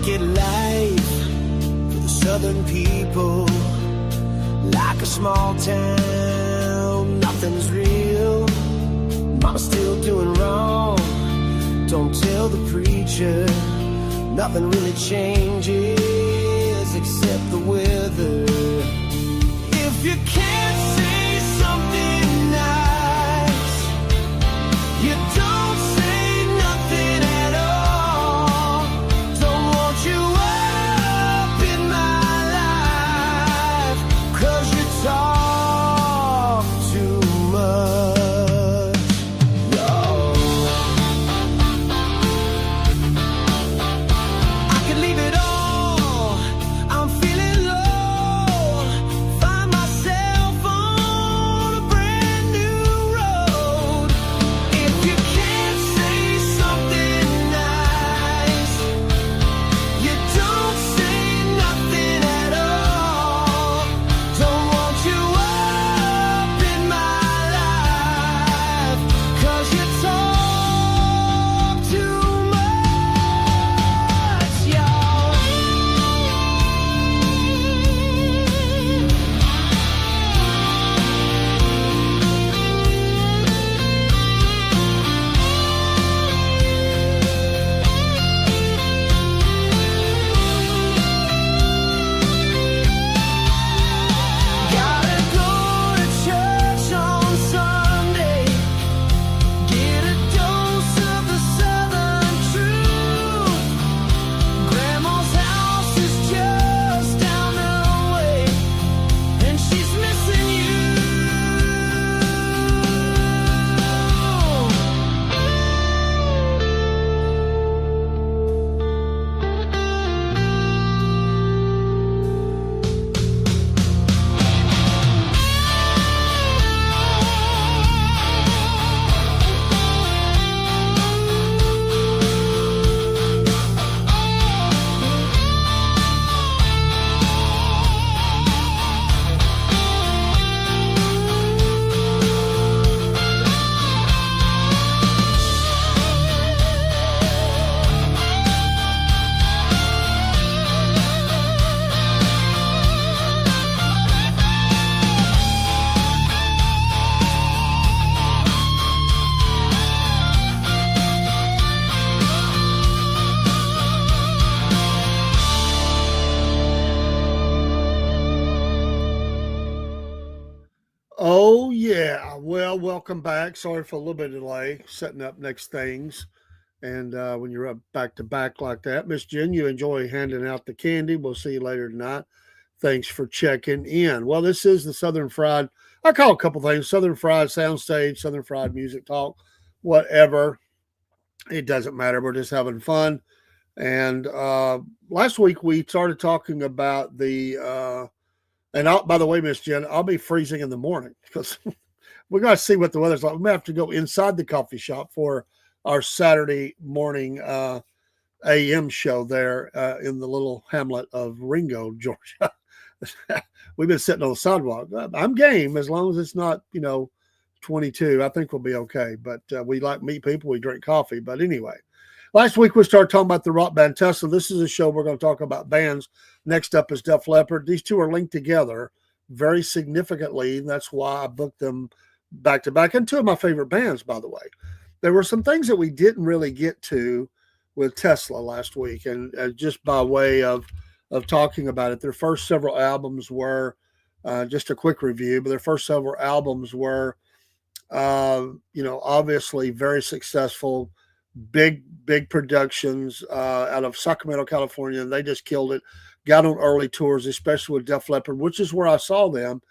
look at life for the southern people like a small town, nothing's real. Mama's still doing wrong, don't tell the preacher. Nothing really changes except the weather. If you can't say something nice, you don't say nothing at all. Don't want you up in my life, 'cause you talk too much. I could leave it all, I'm feeling low. Find myself on a brand new road. If you can't say something nice, you don't say nothing at all. Don't want you up in my life, 'cause you talk too much, y'all. Gotta go to church on Sunday, get a dose of the Southern truth. Grandma's house is just down the way, and she's missing you. Oh, yeah. Well, welcome back. Sorry for a little bit of delay setting up next things. And when you're up back to back like that, Miss Jen, you enjoy handing out the candy. We'll see you later tonight. Thanks for checking in. Well, this is the Southern Fried. I call it a couple things: Southern Fried Soundstage, Southern Fried Music Talk, whatever. It doesn't matter. We're just having fun. And last week we started talking about by the way, Miss Jen, I'll be freezing in the morning because we got to see what the weather's like. We may have to go inside the coffee shop for our Saturday morning AM show there in the little hamlet of Ringo, Georgia. We've been sitting on the sidewalk. I'm game as long as it's not, 22. I think we'll be okay. But we like meet people. We drink coffee. But anyway, last week we started talking about the rock band Tesla. This is a show we're going to talk about bands. Next up is Def Leppard. These two are linked together very significantly. And that's why I booked them back to back. And two of my favorite bands, by the way. There were some things that we didn't really get to with Tesla last week. And just by way of talking about it, their first several albums were just a quick review, but their first several albums were, obviously very successful, big productions out of Sacramento, California. And they just killed it. Got on early tours, especially with Def Leppard, which is where I saw them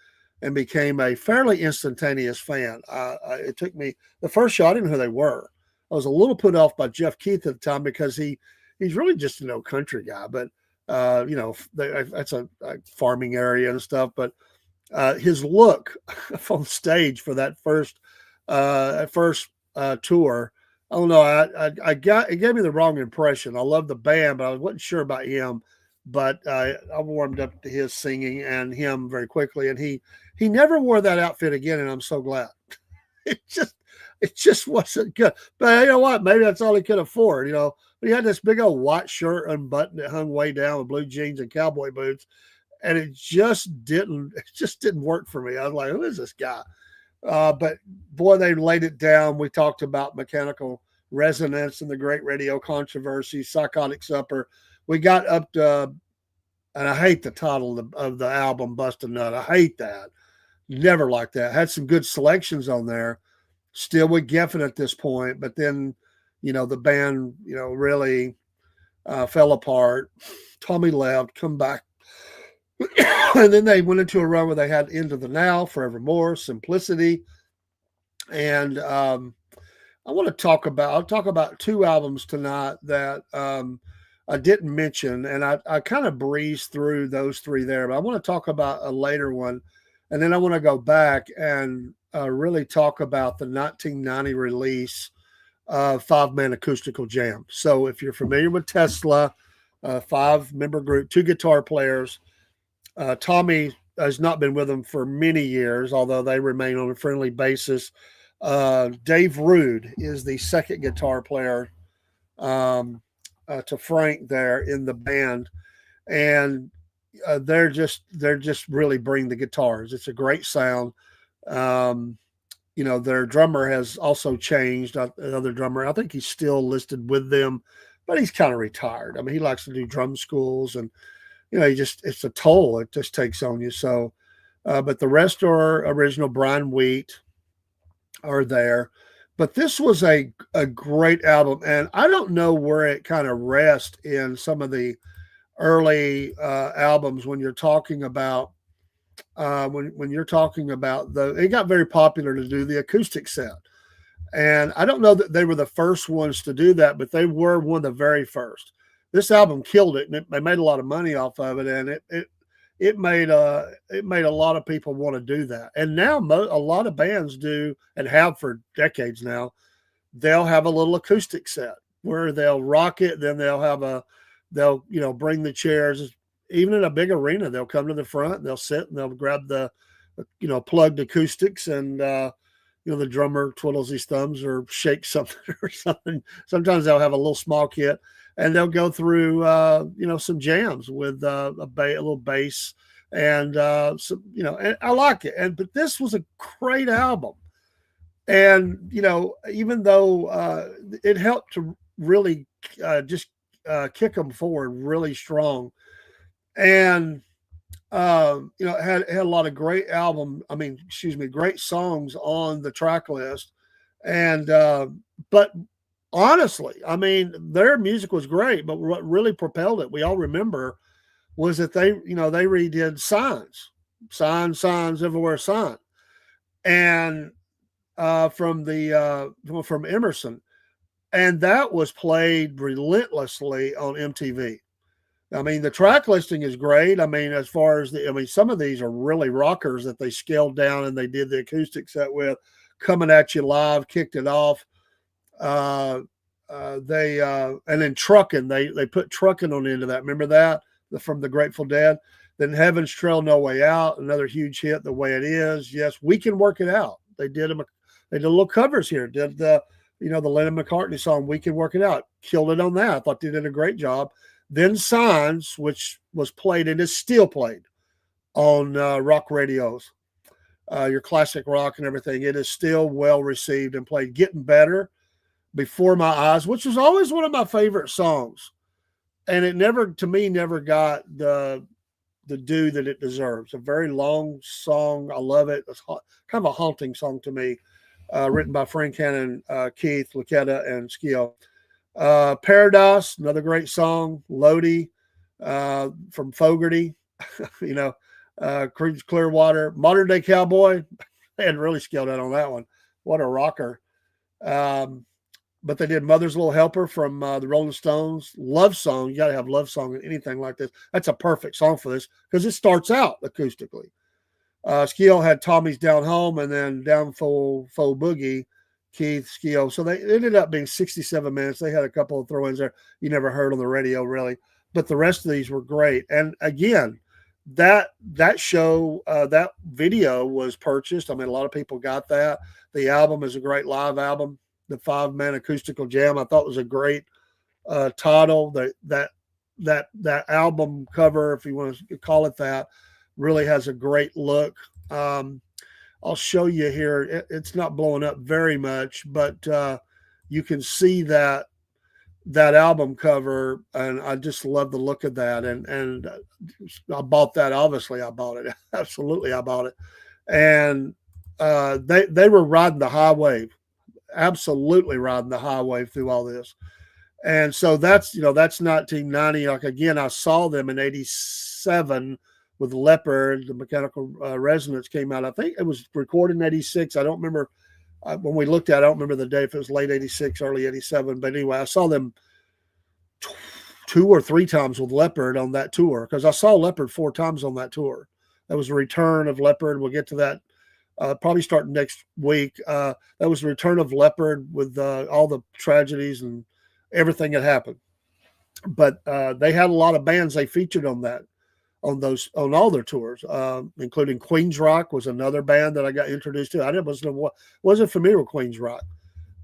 and became a fairly instantaneous fan. It took me the first show. I didn't know who they were. I was a little put off by Jeff Keith at the time because he's really just an old country guy, but that's a farming area and stuff. But his look on stage for that first tour, I don't know. It gave me the wrong impression. I love the band, but I wasn't sure about him. But I warmed up to his singing and him very quickly, and he never wore that outfit again, and I'm so glad. It just It just wasn't good. But you know what? Maybe that's all he could afford. But he had this big old white shirt unbuttoned that hung way down with blue jeans and cowboy boots, and it just didn't work for me. I was like, who is this guy? But boy, they laid it down. We talked about Mechanical Resonance and the Great Radio Controversy, Psychotic Supper. We got up to, and I hate the title of the album, Bust a Nut. I hate that. Never liked that. Had some good selections on there. Still with Geffen at this point, but then, the band, really fell apart. Tommy left, come back. And then they went into a run where they had Into the Now, Forevermore, Simplicity. And I'll talk about two albums tonight that I didn't mention, and I kind of breezed through those three there, but I want to talk about a later one, and then I want to go back and really talk about the 1990 release of Five Man Acoustical Jam. So if you're familiar with Tesla, 5-member group, 2 guitar players, Tommy has not been with them for many years, although they remain on a friendly basis. Dave Rude is the second guitar player to Frank there in the band, and they're just really bring the guitars. It's a great sound. Their drummer has also changed. Another drummer, I think he's still listed with them, but he's kind of retired. I mean, he likes to do drum schools, and it's a toll it just takes on you. So, but the rest are original. Brian Wheat are there. But this was a great album, and I don't know where it kind of rests in some of the early albums when you're talking about when you're talking about it got very popular to do the acoustic set, and I don't know that they were the first ones to do that, but they were one of the very first. This album killed it, and they made a lot of money off of it, and it made a lot of people want to do that. And now a lot of bands do, and have for decades now. They'll have a little acoustic set where they'll rock it. Then they'll bring the chairs. Even in a big arena, they'll come to the front, they'll sit, and they'll grab the plugged acoustics, and the drummer twiddles his thumbs or shakes something or something. Sometimes they'll have a little small kit, and they'll go through some jams with a little bass, and and I like it. But this was a great album, and even though it helped to really just kick them forward really strong, and it had a lot of great great songs on the track list, and but honestly, their music was great, but what really propelled it, we all remember, was that they redid Signs Everywhere, Sign, and from Emerson, and that was played relentlessly on MTV. The track listing is great. As far as some of these are really rockers that they scaled down and they did the acoustic set with. Coming at You Live kicked it off. And then Truckin', they put Truckin' on the end of that. Remember that from the Grateful Dead? Then Heaven's Trail, No Way Out, another huge hit. The Way It Is, yes, We Can Work It Out. They did little covers here. Did the Lennon McCartney song We Can Work It Out? Killed it on that. I thought they did a great job. Then Signs, which was played and is still played on rock radios, your classic rock and everything. It is still well received and played. Getting Better, Before My Eyes, which was always one of my favorite songs, and it never got the due that it deserves. A very long song. I love it. It's kind of a haunting song to me, written by Frank Hannon, Keith Lucetta, and Skio. Paradise, another great song. Lodi, from Fogerty, Creedence Clearwater. Modern Day Cowboy, they had really scaled out on that one. What a rocker. But they did Mother's Little Helper from the Rolling Stones. Love Song, you got to have Love Song in anything like this. That's a perfect song for this because it starts out acoustically. Skio had Tommy's Down Home, and then Down Full Boogie, Keith, Skio. So they ended up being 67 minutes. They had a couple of throw-ins there you never heard on the radio, really. But the rest of these were great. And again, that show, that video was purchased. I mean, a lot of people got that. The album is a great live album. The 5 Man Acoustical Jam, I thought was a great title. That album cover, if you want to call it that, really has a great look. Um, I'll show you here. It's not blowing up very much, but you can see that album cover, and I just love the look of that. And I bought that. Obviously, I bought it. Absolutely, I bought it. And they were riding the high wave, absolutely riding the high wave through all this. And so that's 1990. Like again, I saw them in '87 with Leopard. The Mechanical Resonance came out. I think it was recorded in '86. I don't remember when we looked at it, I don't remember the day, if it was late '86, early '87. But anyway, I saw them 2 or 3 times with Leopard on that tour, because I saw Leopard 4 times on that tour. That was a return of Leopard. We'll get to that probably starting next week. That was the return of Leopard with all the tragedies and everything that happened. But they had a lot of bands they featured on all their tours, including Queens Rock was another band that I got introduced to. I wasn't familiar with Queens Rock.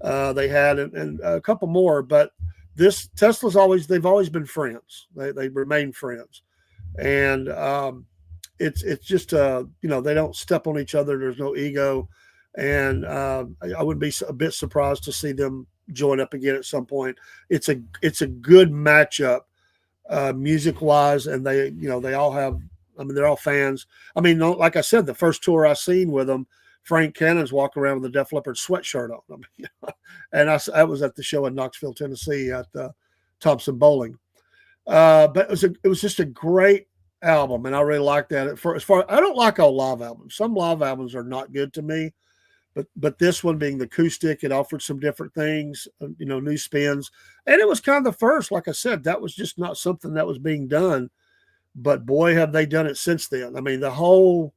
They had and a couple more, but they've always been friends. They remain friends, and it's just they don't step on each other. There's no ego, and I would be a bit surprised to see them join up again at some point. It's a good matchup music wise, and they all have. I mean, they're all fans. I mean, like I said, the first tour I seen with them, Frank Cannon's walking around with a Def Leppard sweatshirt on. I mean, and I was at the show in Knoxville, Tennessee at Thompson Bowling. But it was just a great album, and I really liked that. I don't like all live albums. Some live albums are not good to me, but this one being the acoustic, it offered some different things, new spins, and it was kind of the first. Like I said, that was just not something that was being done. But boy, have they done it since then. I mean, the whole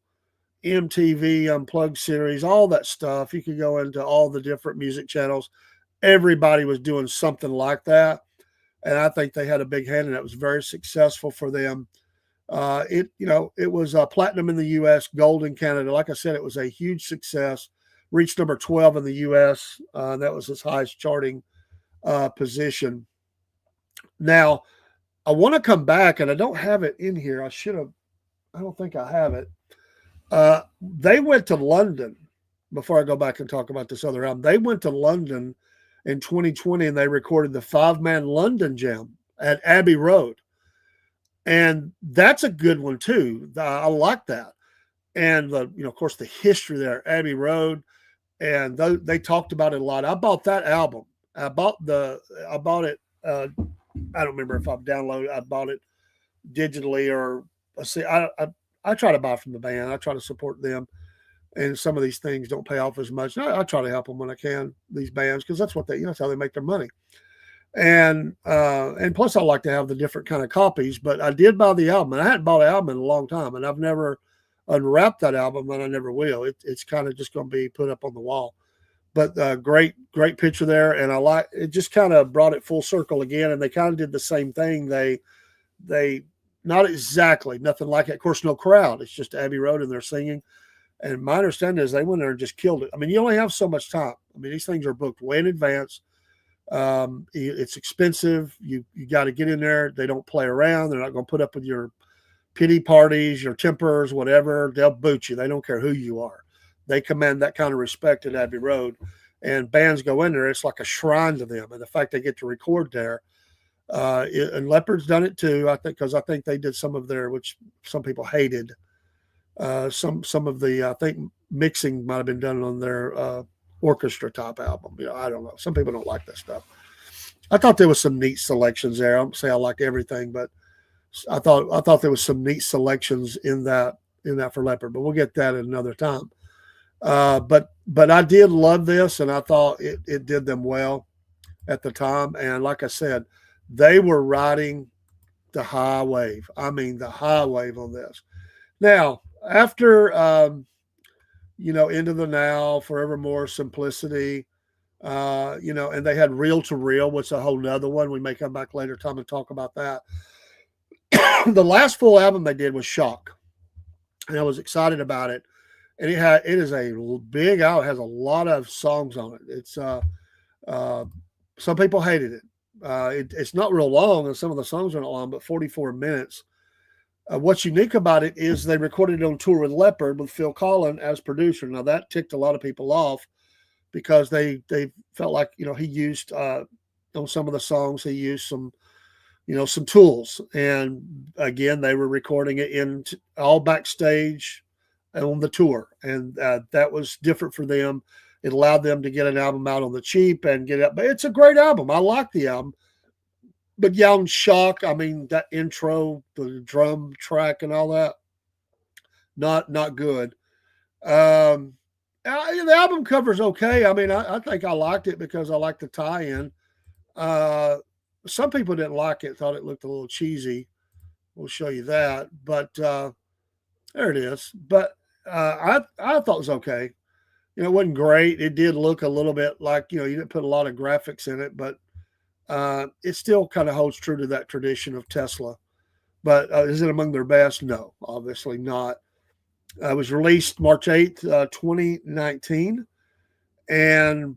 MTV Unplugged series, all that stuff. You could go into all the different music channels. Everybody was doing something like that, and I think they had a big hand, and it was very successful for them. It was platinum in the U.S., gold in Canada. Like I said, it was a huge success. Reached number 12 in the U.S. That was his highest charting position. Now, I want to come back, and I don't have it in here. I don't think I have it. They went to London, before I go back and talk about this other album. They went to London in 2020, and they recorded the 5-Man London Jam at Abbey Road. And that's a good one too. I like that. And of course, the history there, Abbey Road, and they talked about it a lot. I bought that album. I bought it. I don't remember if I've downloaded. I bought it digitally, or see. I try to buy from the band. I try to support them, and some of these things don't pay off as much. I try to help them when I can. These bands, because that's what that's how they make their money. And plus, I like to have the different kind of copies. But I did buy the album, and I hadn't bought an album in a long time, and I've never unwrapped that album, and I never will. It's kind of just going to be put up on the wall. But great picture there, and I like it. Just kind of brought it full circle again, and they kind of did the same thing. They not exactly nothing like it. Of course, no crowd. It's just Abbey Road, and they're singing. And my understanding is they went there and just killed it. I mean, you only have so much time. I mean, these things are booked way in advance. It's expensive. You got to get in there. They don't play around. They're not going to put up with your pity parties, your tempers, whatever. They'll boot you. They don't care who you are. They command that kind of respect at Abbey Road, and bands go in there. It's like a shrine to them. And the fact they get to record there, and Leopard's done it too. I think they did some of their, which some people hated. Some of the, I think mixing might've been done on their, orchestra type album. I don't know. Some people don't like that stuff. I thought there was some neat selections there. I don't say I like everything, but I thought there was some neat selections in that for Leopard, but we'll get that at another time. But I did love this, and I thought it did them well at the time. And like I said, they were riding the high wave. I mean, the high wave on this. Now, after, Into the Now, Forevermore, Simplicity, and they had Reel to Reel, which is a whole nother one. We may come back later time and talk about that. The last full album they did was Shock. and I was excited about it. And it is a big album. It has a lot of songs on it. It's uh, some people hated it. It's not real long, and some of the songs are not long, but 44 minutes. What's unique about it is they recorded it on tour with Leopard with Phil Collin as producer. Now that ticked a lot of people off because they felt like he used on some of the songs he used some tools, and again they were recording it in all backstage on the tour, and that was different for them. It allowed them to get an album out on the cheap and get it. But it's a great album. I like the album. But Young Shock, I mean that intro, the drum track, and all that, not good. Um, the album cover's okay. I mean, I think I liked it because I liked the tie-in. Uh, some people didn't like it; thought it looked a little cheesy. We'll show you that, but there it is. But I thought it was okay. It wasn't great. It did look a little bit like you didn't put a lot of graphics in it, but it still kind of holds true to that tradition of Tesla. But is it among their best? No, obviously not. It was released March 8th, 2019, and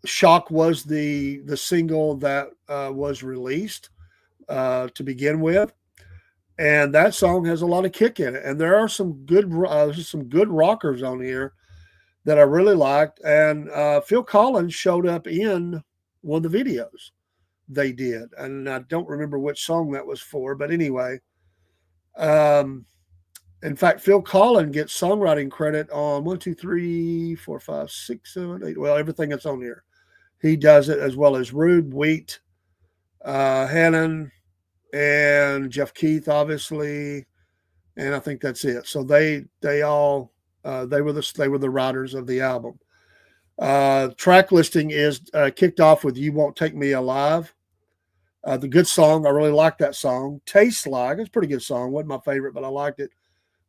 Shock was the single that was released to begin with, and that song has a lot of kick in it. And there are some good rockers on here that I really liked. And Phil Collins showed up in one of the videos they did, and I don't remember which song that was for, but anyway, um, in fact, Phil Collins gets songwriting credit on one, two, three, four, five, six, seven, eight. Well, everything that's on here, he does it as well as Rude, Wheat, Hannon, and Jeff Keith, obviously, and I think that's it. So they all they were the writers of the album. Track listing is kicked off with "You Won't Take Me Alive." The good song, I really like that song. Tastes Like, it's a pretty good song. Wasn't my favorite, but I liked it.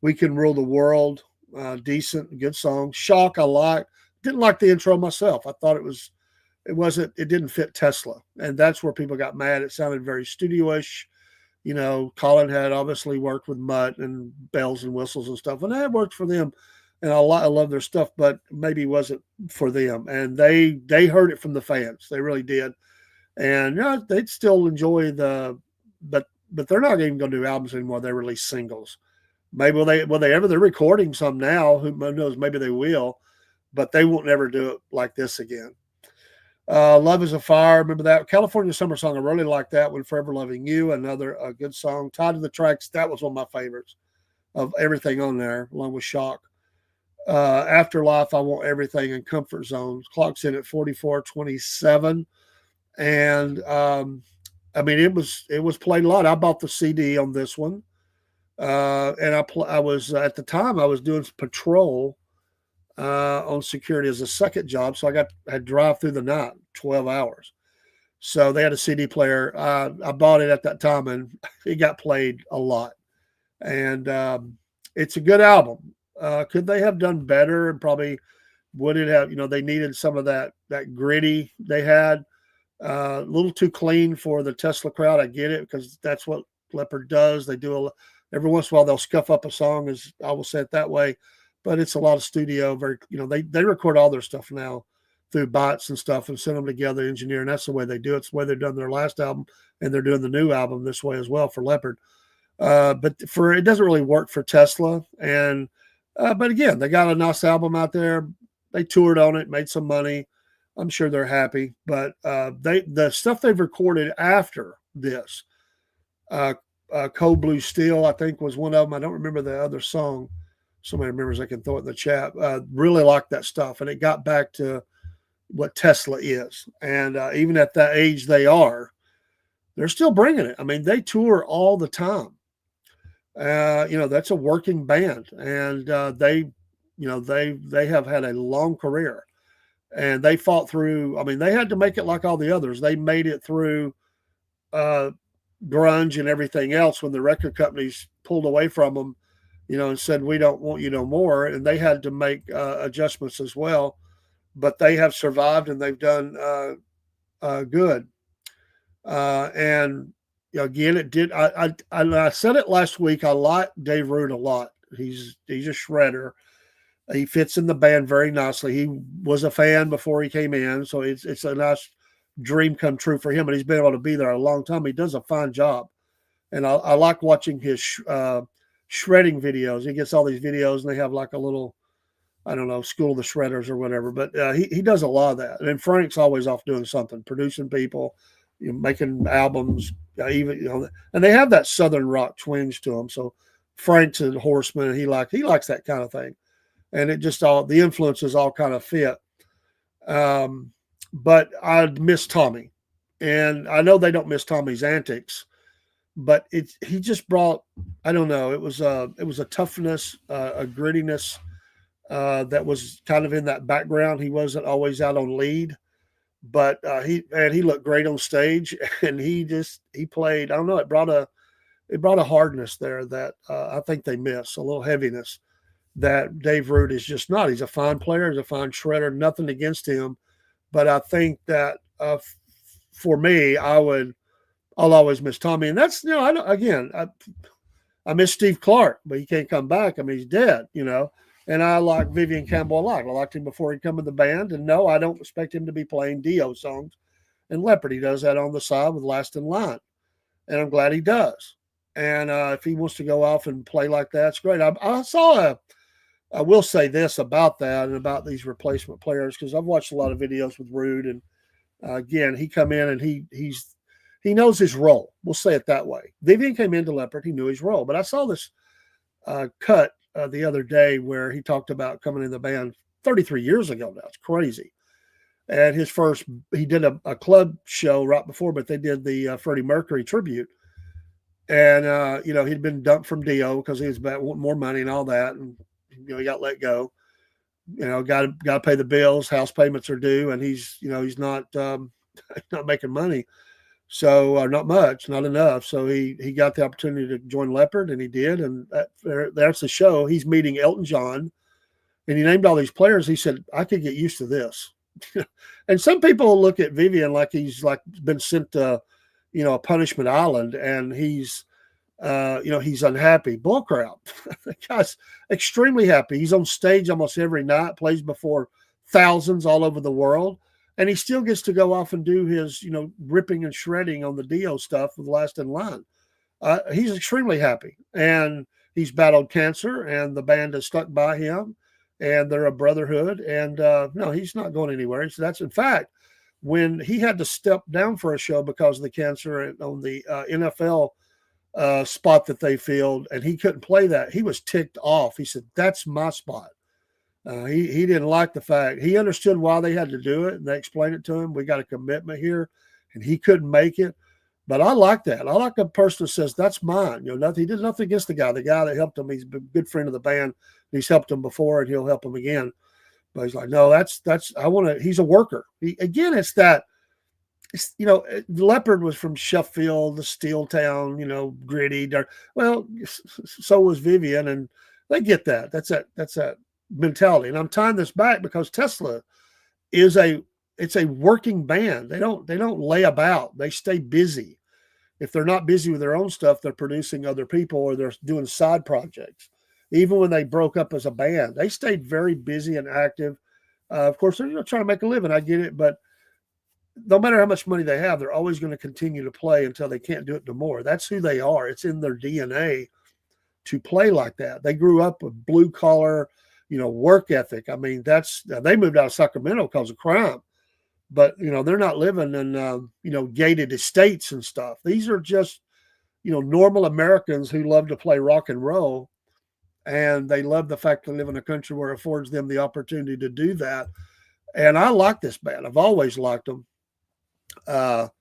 We Can Rule the World, decent, good song. Shock, I like. Didn't like the intro myself. I thought it didn't fit Tesla, and that's where people got mad. It sounded very studio-ish. Colin had obviously worked with Mutt and Bells and Whistles and stuff, and that worked for them. And I love their stuff, but maybe it wasn't for them. And they heard it from the fans. They really did. And they'd still enjoy but they're not even going to do albums anymore. They release singles. Maybe will they ever? They're recording some now. Who knows? Maybe they will, but they won't ever do it like this again. Love is a Fire. Remember that California Summer Song? I really like that one. Forever Loving You, another good song. Tied to the Tracks. That was one of my favorites of everything on there, along with Shock. Afterlife, I Want Everything, and Comfort Zone. Clock's in at 44:27, and I mean it was played a lot. I bought the CD on this one, and I was at the time I was doing patrol on security as a second job, so I had to drive through the night, 12 hours. So they had a CD player. I bought it at that time, and it got played a lot. And it's a good album. Could they have done better? And probably would it have? They needed some of that gritty they had. A little too clean for the Tesla crowd. I get it because that's what Leopard does. They do every once in a while they'll scuff up a song, as I will say it that way. But it's a lot of studio. Very, they record all their stuff now through bots and stuff and send them together, engineer, and that's the way they do it. It's the way they've done their last album, and they're doing the new album this way as well for Leopard. But it doesn't really work for Tesla. And but again, they got a nice album out there. They toured on it, made some money. I'm sure they're happy. But the stuff they've recorded after this, Cold Blue Steel, I think was one of them. I don't remember the other song. Somebody remembers, I can throw it in the chat. Really liked that stuff, and it got back to what Tesla is. And even at that age they are, they're still bringing it. I mean, they tour all the time. That's a working band, and they have had a long career, and they fought through. I mean, they had to make it like all the others. They made it through grunge and everything else when the record companies pulled away from them, and said, we don't want you no more. And they had to make adjustments as well, but they have survived and they've done good. And again, it did. I said it last week. I like Dave Root a lot. He's a shredder. He fits in the band very nicely. He was a fan before he came in, so it's a nice dream come true for him. And he's been able to be there a long time. He does a fine job, and I like watching his shredding videos. He gets all these videos, and they have like a little, I don't know, School of the Shredders or whatever. But he does a lot of that. And then Frank's always off doing something, producing people, making albums, even and they have that southern rock twinge to them. So Frank's a Horseman, and he likes that kind of thing, and it just all the influences all kind of fit. But I miss Tommy, and I know they don't miss Tommy's antics, but he just brought, I don't know, it was a toughness, a grittiness that was kind of in that background. He wasn't always out on lead, but he looked great on stage, and he played. I don't know, it brought a hardness there that I think they miss, a little heaviness that Dave Root is just not. He's a fine player, he's a fine shredder, nothing against him, but I think that for me, I'll always miss Tommy, and that's I miss Steve Clark, but he can't come back. I mean, he's dead, And I like Vivian Campbell a lot. I liked him before he come in the band, and no, I don't expect him to be playing Dio songs and Leopard. He does that on the side with Last in Line, and I'm glad he does. And if he wants to go off and play like that, it's great. I will say this about that and about these replacement players, because I've watched a lot of videos with Rude, and again, he come in and he knows his role. We'll say it that way. Vivian came into Leopard, he knew his role. But I saw this cut the other day where he talked about coming in the band 33 years ago now. It's crazy. And he did a club show right before, but they did the Freddie Mercury tribute. And, he'd been dumped from Dio because he was about wanting more money and all that. And, he got let go. Got to pay the bills. House payments are due. And he's not not making money. So not much, not enough. So he got the opportunity to join Leopard, and he did. And that's the show. He's meeting Elton John, and he named all these players. He said, I could get used to this. And some people look at Vivian like he's been sent to, a punishment island, and he's unhappy. Bullcrap. The guy's extremely happy. He's on stage almost every night, plays before thousands all over the world. And he still gets to go off and do his, ripping and shredding on the Dio stuff with Last in Line. He's extremely happy. And he's battled cancer, and the band has stuck by him, and they're a brotherhood. And no, he's not going anywhere. So that's, in fact, when he had to step down for a show because of the cancer on the NFL spot that they filled, and he couldn't play that, he was ticked off. He said, that's my spot. He didn't like the fact. He understood why they had to do it, and they explained it to him. We got a commitment here, and he couldn't make it. But I like that. I like a person that says, that's mine. He did nothing against the guy that helped him. He's a good friend of the band. He's helped him before, and he'll help him again. But he's like, no, he's a worker. Leopard was from Sheffield, the steel town, gritty, dark. Well, so was Vivian, and they get that. That's that mentality. And I'm tying this back because Tesla it's a working band. They don't lay about. They stay busy. If they're not busy with their own stuff, they're producing other people, or they're doing side projects. Even when they broke up as a band, they stayed very busy and active. Of course, they're trying to make a living. I get it, but no matter how much money they have, they're always going to continue to play until they can't do it no more. That's who they are. It's in their DNA to play like that. They grew up with blue collar, work ethic. I mean, they moved out of Sacramento because of crime, but they're not living in gated estates and stuff. These are just normal Americans who love to play rock and roll, and they love the fact to live in a country where it affords them the opportunity to do that. And I like this band. I've always liked them. The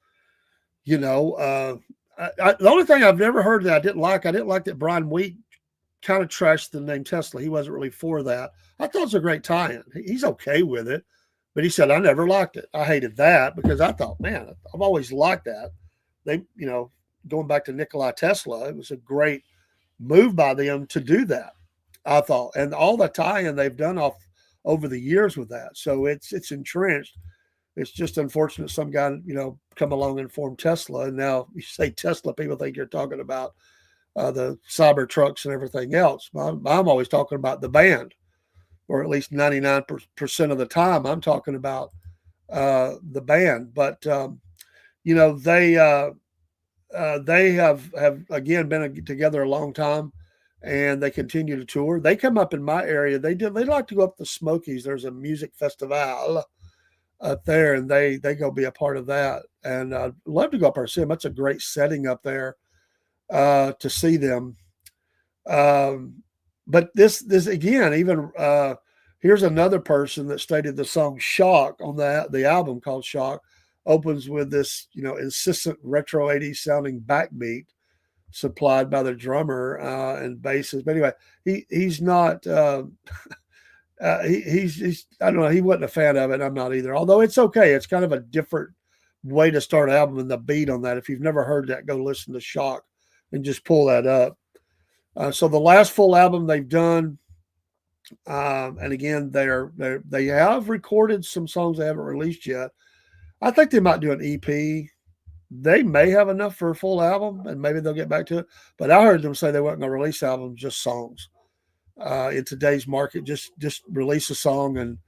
only thing I've never heard that I didn't like that Brian Wheat kind of trashed the name Tesla. He wasn't really for that. I thought it was a great tie-in. He's okay with it, but he said, I never liked it. I hated that because I thought, man, I've always liked that. They, going back to Nikola Tesla, it was a great move by them to do that, I thought. And all the tie-in they've done over the years with that. So it's entrenched. It's just unfortunate some guy, come along and form Tesla. And now you say Tesla, people think you're talking about the cyber trucks and everything else. I'm always talking about the band, or at least 99% of the time, I'm talking about the band. But you know, they have again been together a long time, and they continue to tour. They come up in my area. They like to go up the Smokies. There's a music festival up there, and they go be a part of that. And I'd love to go up there and see them. That's a great setting up there to see them. Um, but this again, even here's another person that stated the song "Shock" on the album called "Shock" opens with this, you know, insistent retro '80s sounding backbeat supplied by the drummer and bassist. But anyway, he's not. He's I don't know. He wasn't a fan of it. I'm not either. Although it's okay. It's kind of a different way to start an album, and the beat on that. If you've never heard that, go listen to Shock and just pull that up. So the last full album they've done, and again they have recorded some songs they haven't released yet. I think they might do an EP. They may have enough for a full album, and maybe they'll get back to it. But I heard them say they weren't going to release albums, just songs. In today's market, just release a song and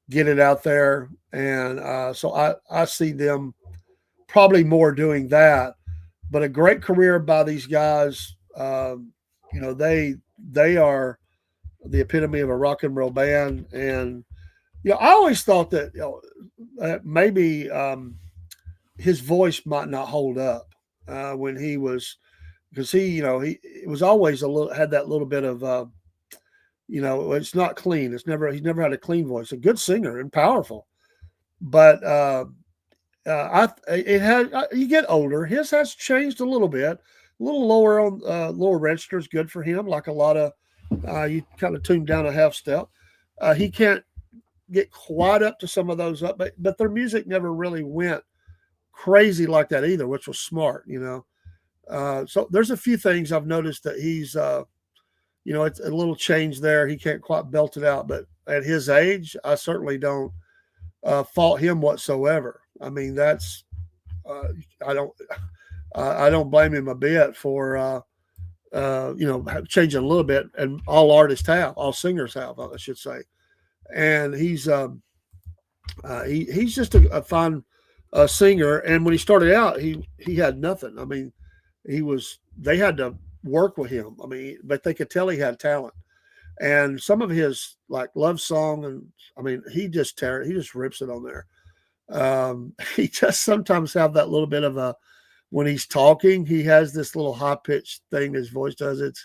get it out there. And so I see them probably more doing that. But a great career by these guys. You know, they are the epitome of a rock and roll band. And you know, I always thought that, you know, maybe his voice might not hold up when he was, because he, you know, he it was always a little had that little bit of you know, it's not clean. He's never had a clean voice. A good singer and powerful, but it had you get older. His has changed a little bit, a little lower on lower register is good for him. Like a lot of you kind of tune down a half step. He can't get quite up to some of those up, but their music never really went crazy like that either, which was smart, you know. So there's a few things I've noticed that he's you know, it's a little change there. He can't quite belt it out, but at his age, I certainly don't fault him whatsoever. I mean, that's I don't I don't blame him a bit for you know, changing a little bit, and all singers have, I should say. And he's just a fine singer. And when he started out, he had nothing. I mean, they had to work with him. I mean, but they could tell he had talent. And some of his like love song, and I mean, he just rips it on there. He just sometimes have that little bit of a when he's talking, he has this little high pitched thing his voice does. It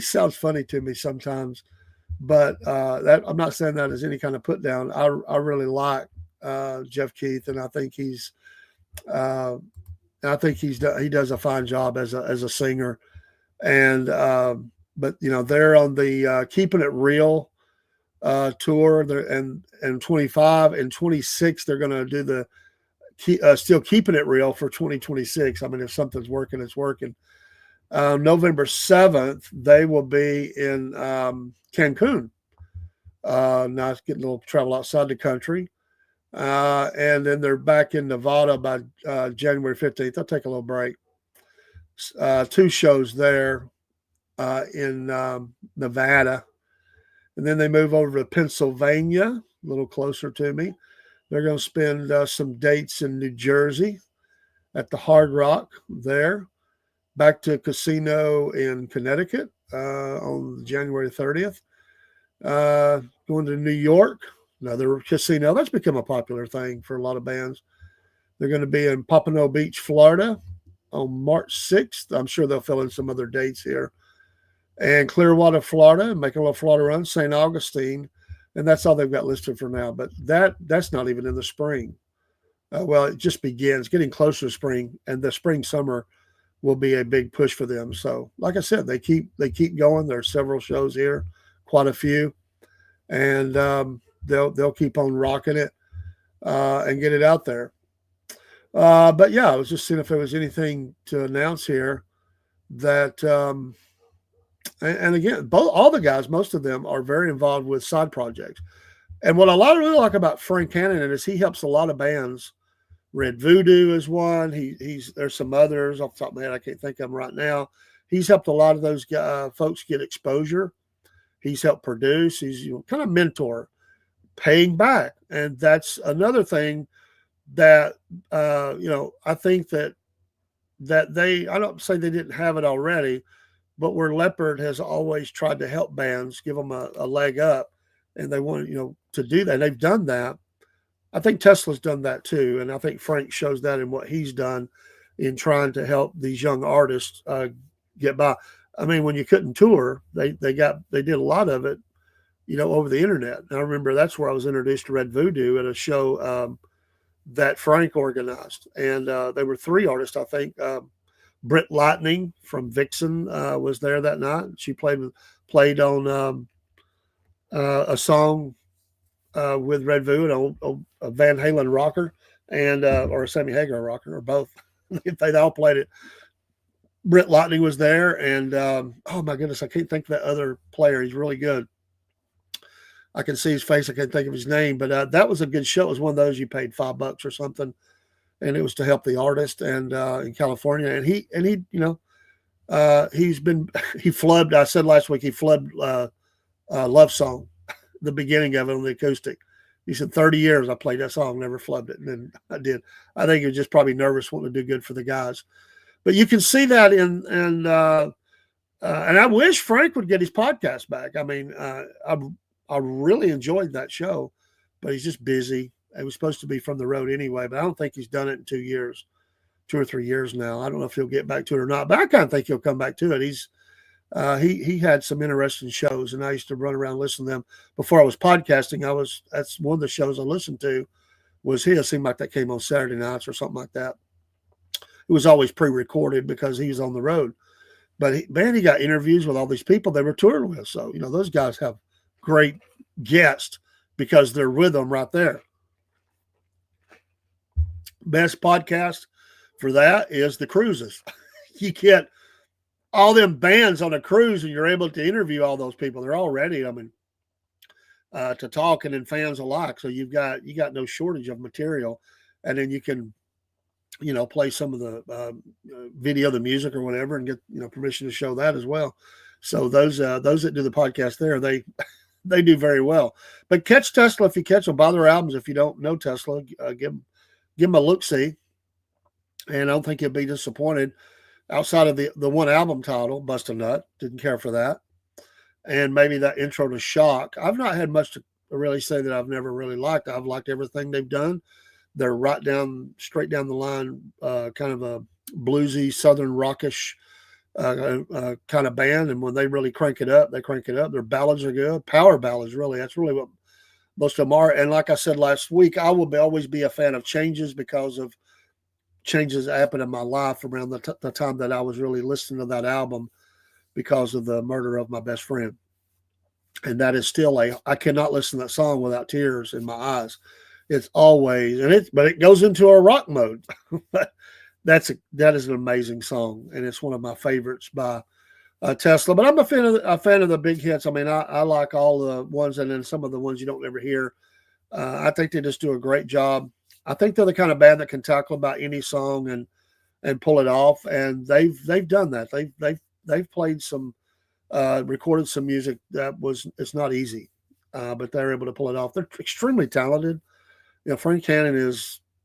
sounds funny to me sometimes, but that I'm not saying that as any kind of put down. I really like Jeff Keith, and he does a fine job as a singer. And but you know, they're on the Keeping It Real tour, and 25 and 26 they're going to do the Still Keeping It Real for 2026. I mean, if something's working, it's working. November 7th they will be in Cancun. Now it's getting a little travel outside the country. And then they're back in Nevada by January 15th. I'll take a little break. 2 shows there in Nevada. And then they move over to Pennsylvania, a little closer to me. They're going to spend some dates in New Jersey at the Hard Rock there. Back to Casino in Connecticut on January 30th. Going to New York, another casino. That's become a popular thing for a lot of bands. They're going to be in Pompano Beach, Florida on March 6th. I'm sure they'll fill in some other dates here. And Clearwater, Florida, making a little Florida run, St. Augustine. And that's all they've got listed for now. But that's not even in the spring. Well, it just begins getting closer to spring, and the spring, summer will be a big push for them. So, like I said, they keep going. There's several shows here, quite a few, and they'll keep on rocking it and get it out there. But yeah, I was just seeing if there was anything to announce here that. And again, all the guys, most of them are very involved with side projects. And what I really like about Frank Hannon is he helps a lot of bands. Red Voodoo is one. There's some others off the top of my head I can't think of them right now. he's helped a lot of those folks get exposure. He's helped produce. He's kind of mentor, paying back, and that's another thing that I think that I don't say they didn't have it already, but where Leopard has always tried to help bands, give them a leg up, and they want to do that. They've done that. I think Tesla's done that too, and I think Frank shows that in what he's done in trying to help these young artists get by. I mean, when you couldn't tour, they did a lot of it, over the internet. And I remember that's where I was introduced to Red Voodoo at a show that Frank organized, and there were three artists, I think. Britt Lightning from Vixen was there that night. She played on a song with Red Voodoo, a Van Halen rocker, and or a Sammy Hagar rocker, or both. They all played it. Britt Lightning was there, and oh my goodness, I can't think of that other player. He's really good. I can see his face. I can't think of his name, but that was a good show. It was one of those you paid $5 or something, and it was to help the artist and in California. And he he's been he flubbed. I said last week he flubbed Love Song, the beginning of it on the acoustic. He said 30 years I played that song, never flubbed it, and then I did. I think he was just probably nervous, wanting to do good for the guys. But you can see that and I wish Frank would get his podcast back. I mean, I really enjoyed that show, but he's just busy. It was supposed to be From the Road anyway, but I don't think he's done it in 2 years, 2 or 3 years now. I don't know if he'll get back to it or not, but I kind of think he'll come back to it. He had some interesting shows, and I used to run around listening to them before I was podcasting. That's one of the shows I listened to was his. It seemed like that came on Saturday nights or something like that. It was always pre-recorded because he was on the road, but he got interviews with all these people they were touring with. So those guys have great guests because they're with them right there. Best podcast for that is the cruises. You get all them bands on a cruise and you're able to interview all those people. They're all ready, to talk, and then fans alike. So you got no shortage of material, and then you can, play some of the video, the music or whatever, and get, permission to show that as well. So those that do the podcast there, they do very well. But catch Tesla if you catch them. Buy their albums if you don't know Tesla. Give them a look-see, and I don't think you'll be disappointed. Outside of the one album title, Bust a Nut, didn't care for that, and maybe that intro to Shock. I've not had much to really say that I've never really liked. I've liked everything they've done. They're straight down the line, kind of a bluesy, southern rockish kind of band. And when they really crank it up, they crank it up. Their ballads are good, power ballads. Really, that's really what most of them are. And like I said last week, I will always be a fan of Changes because of changes that happened in my life around the time that I was really listening to that album because of the murder of my best friend. And that is still I cannot listen to that song without tears in my eyes. It's always, but it goes into a rock mode. That is an amazing song, and it's one of my favorites by Tesla. But I'm a fan of the big hits. I mean, I like all the ones, and then some of the ones you don't ever hear. I think they just do a great job. I think they're the kind of band that can tackle about any song and pull it off, and they've done that. They've played some, recorded some music it's not easy, but they're able to pull it off. They're extremely talented. Frank Hannon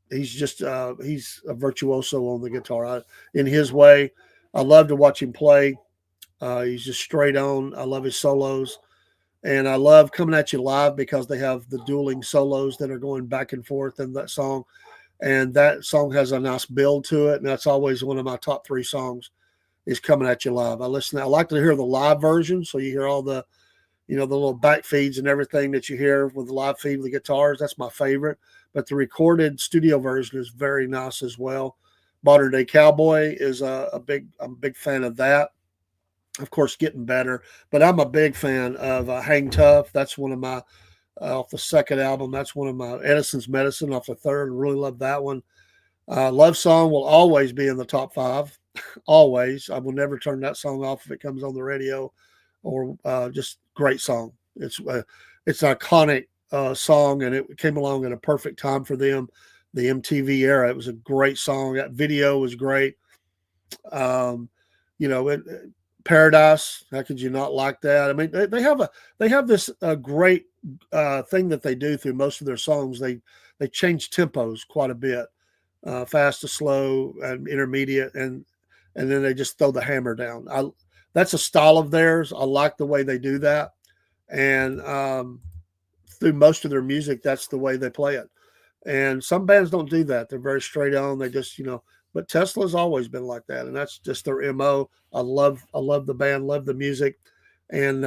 he's a virtuoso on the guitar in his way. I love to watch him play. He's just straight on. I love his solos, and I love Coming at You Live because they have the dueling solos that are going back and forth in that song, and that song has a nice build to it, and that's always one of my top 3 songs is Coming at You Live. I like to hear the live version, so you hear all the the little back feeds and everything that you hear with the live feed with the guitars. That's my favorite. But the recorded studio version is very nice as well. Modern Day Cowboy is I'm a big fan of that. Of course, Getting Better. But I'm a big fan of Hang Tough. That's one of my, off the second album, that's one of my Edison's Medicine off the third. Really love that one. Love Song will always be in the top 5. Always. I will never turn that song off if it comes on the radio, or just great song. It's an iconic song, and it came along at a perfect time for them, the MTV era. It was a great song. That video was great. you know, Paradise. How could you not like that? I mean, they have this great thing that they do through most of their songs. They change tempos quite a bit, fast to slow and intermediate, and then they just throw the hammer down. That's a style of theirs. I like the way they do that, and through most of their music, that's the way they play it. And some bands don't do that. They're very straight on. They just, but Tesla's always been like that, and that's just their MO. I love the band, love the music, and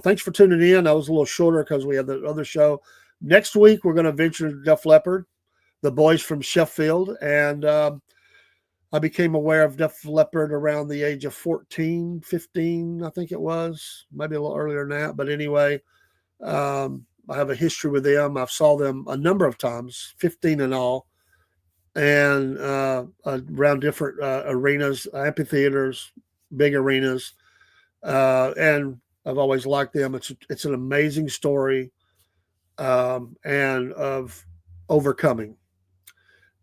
thanks for tuning in. I was a little shorter because we had the other show. Next week we're going to venture to Def Leppard, the boys from Sheffield, and I became aware of Def Leppard around the age of 14, 15, I think it was, maybe a little earlier than that. But anyway, I have a history with them. I've saw them a number of times, 15 in all, and around different arenas, amphitheaters, big arenas, and I've always liked them. It's an amazing story, and of overcoming.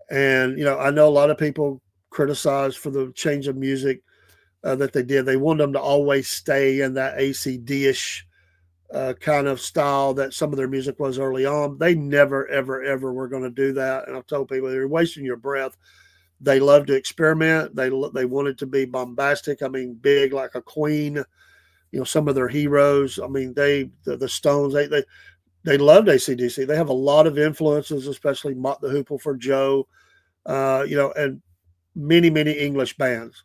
And I know a lot of people criticize for the change of music that they did. They want them to always stay in that ACD-ish kind of style that some of their music was early on. They never, ever, ever were going to do that. And I've told people, you're wasting your breath. They love to experiment. They wanted to be bombastic. I mean, big like a Queen. Some of their heroes. I mean, the Stones. They loved AC/DC. They have a lot of influences, especially Mott the Hoople for Joe. And many, many English bands.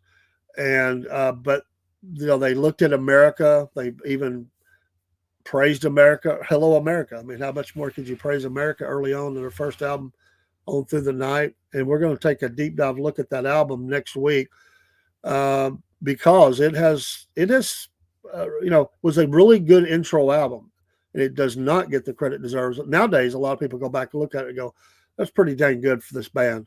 And but they looked at America. They even praised America. Hello, America. I mean, how much more could you praise America early on in their first album, On Through the Night? And we're going to take a deep dive look at that album next week because it was a really good intro album. And it does not get the credit it deserves. Nowadays, a lot of people go back and look at it and go, that's pretty dang good for this band.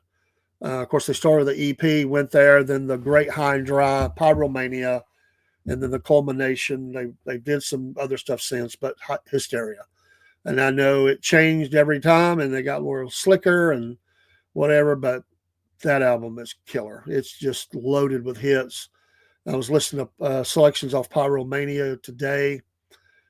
Of course, they started the EP, went there, then the Great High and Dry, Pyromania, and then the culmination. They did some other stuff since, but Hysteria. And I know it changed every time, and they got more slicker and whatever, but that album is killer. It's just loaded with hits. I was listening to selections off Pyromania today,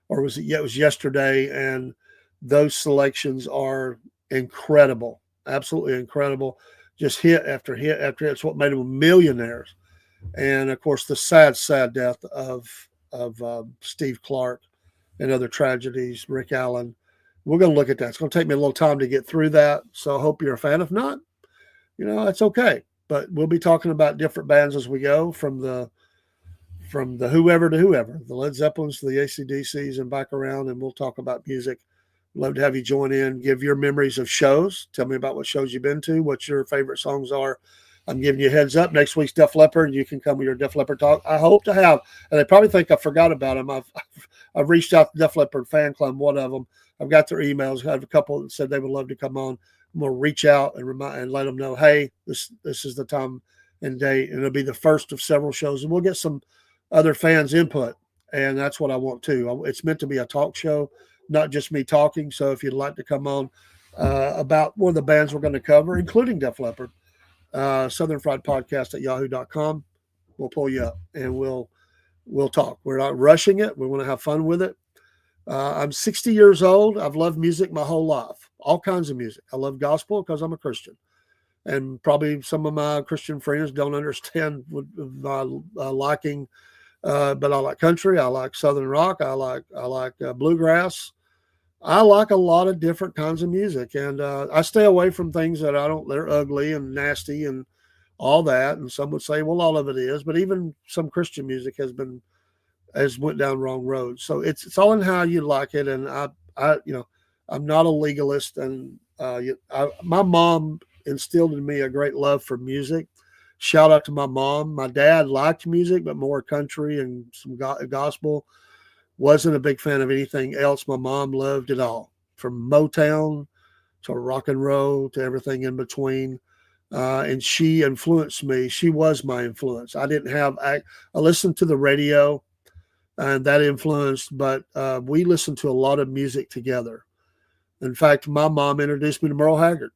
or was it? Yeah, it was yesterday, and those selections are incredible, absolutely incredible. Just hit after hit after hit. It's what made them millionaires. And of course, the sad, sad death of Steve Clark and other tragedies, Rick Allen. We're going to look at that. It's going to take me a little time to get through that. So I hope you're a fan. If not, that's okay. But we'll be talking about different bands as we go, from the whoever to whoever, the Led Zeppelins to the AC/DCs and back around, and we'll talk about music. Love to have you join in, give your memories of shows. Tell me about what shows you've been to, what your favorite songs are. I'm giving you a heads up. Next week's Def Leppard. You can come with your Def Leppard talk. I hope to have, and they probably think I forgot about them. I've reached out to Def Leppard fan club, one of them. I've got their emails. I have a couple that said they would love to come on. I'm going to reach out and let them know, hey, this is the time and date, and it'll be the first of several shows, and we'll get some other fans' input, and that's what I want too. It's meant to be a talk show, not just me talking. So if you'd like to come on about one of the bands we're going to cover, including Def Leppard, Southern Fried Podcast at yahoo.com, we'll pull you up and we'll talk. We're not rushing it. We want to have fun with it. I'm 60 years old. I've loved music my whole life, all kinds of music. I love gospel because I'm a Christian. And probably some of my Christian friends don't understand my liking, but I like country. I like Southern rock. I like bluegrass. I like a lot of different kinds of music, and I stay away from things that they're ugly and nasty and all that. And some would say, well, all of it is, but even some Christian music has went down wrong roads. So it's all in how you like it. And I'm not a legalist, and my mom instilled in me a great love for music. Shout out to my mom. My dad liked music, but more country and some gospel. Wasn't a big fan of anything else. My mom loved it all, from Motown to rock and roll to everything in between. And she influenced me. She was my influence. I listened to the radio, and that influenced, but we listened to a lot of music together. In fact, my mom introduced me to Merle Haggard,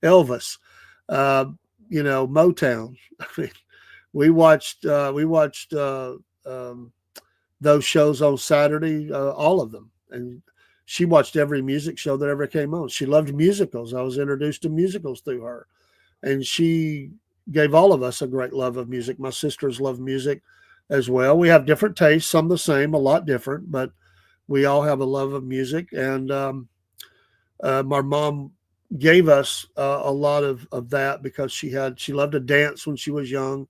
Elvis, Motown. I mean, we watched those shows on Saturday, all of them, and she watched every music show that ever came on. She loved musicals. I was introduced to musicals through her, and she gave all of us a great love of music. My sisters love music as well. We have different tastes, some the same, a lot different, but we all have a love of music. And my mom gave us a lot of that because she loved to dance when she was young.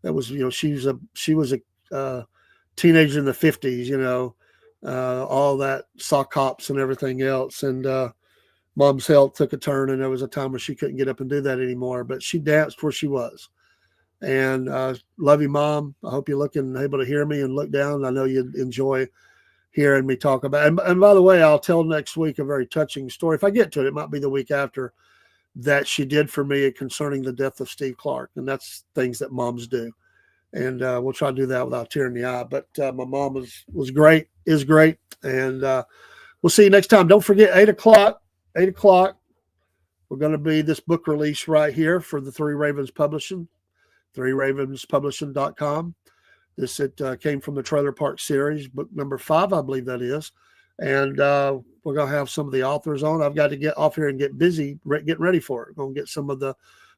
That was, she was a teenager in the 50s, all that sock hops and everything else. And mom's health took a turn, and there was a time where she couldn't get up and do that anymore, but she danced where she was. And love you, Mom. I hope you're looking able to hear me and look down. I know you enjoy hearing me talk about it. And by the way, I'll tell next week a very touching story. If I get to it, it might be the week after, that she did for me concerning the death of Steve Clark. And that's things that moms do. And we'll try to do that without tear in the eye. But my mom was great, is great. And we'll see you next time. Don't forget, 8 o'clock, we're going to be this book release right here for the Three Ravens Publishing, threeravenspublishing.com. This came from the Trailer Park series, book number 5, I believe that is. And we're going to have some of the authors on. I've got to get off here and get busy getting ready for it. Going to get some of the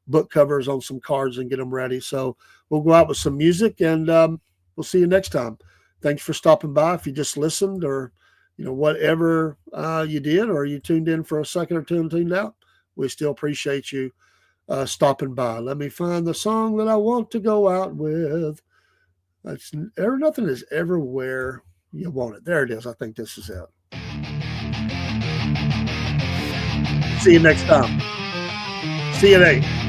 book covers on some cards and get them ready. So we'll go out with some music, and we'll see you next time. Thanks for stopping by. If you just listened, or whatever you did, or you tuned in for a second or two and tuned out, we still appreciate you stopping by. Let me find the song that I want to go out with. Nothing is ever where you want it. There it is. I think this is it. See you next time. See you at 8.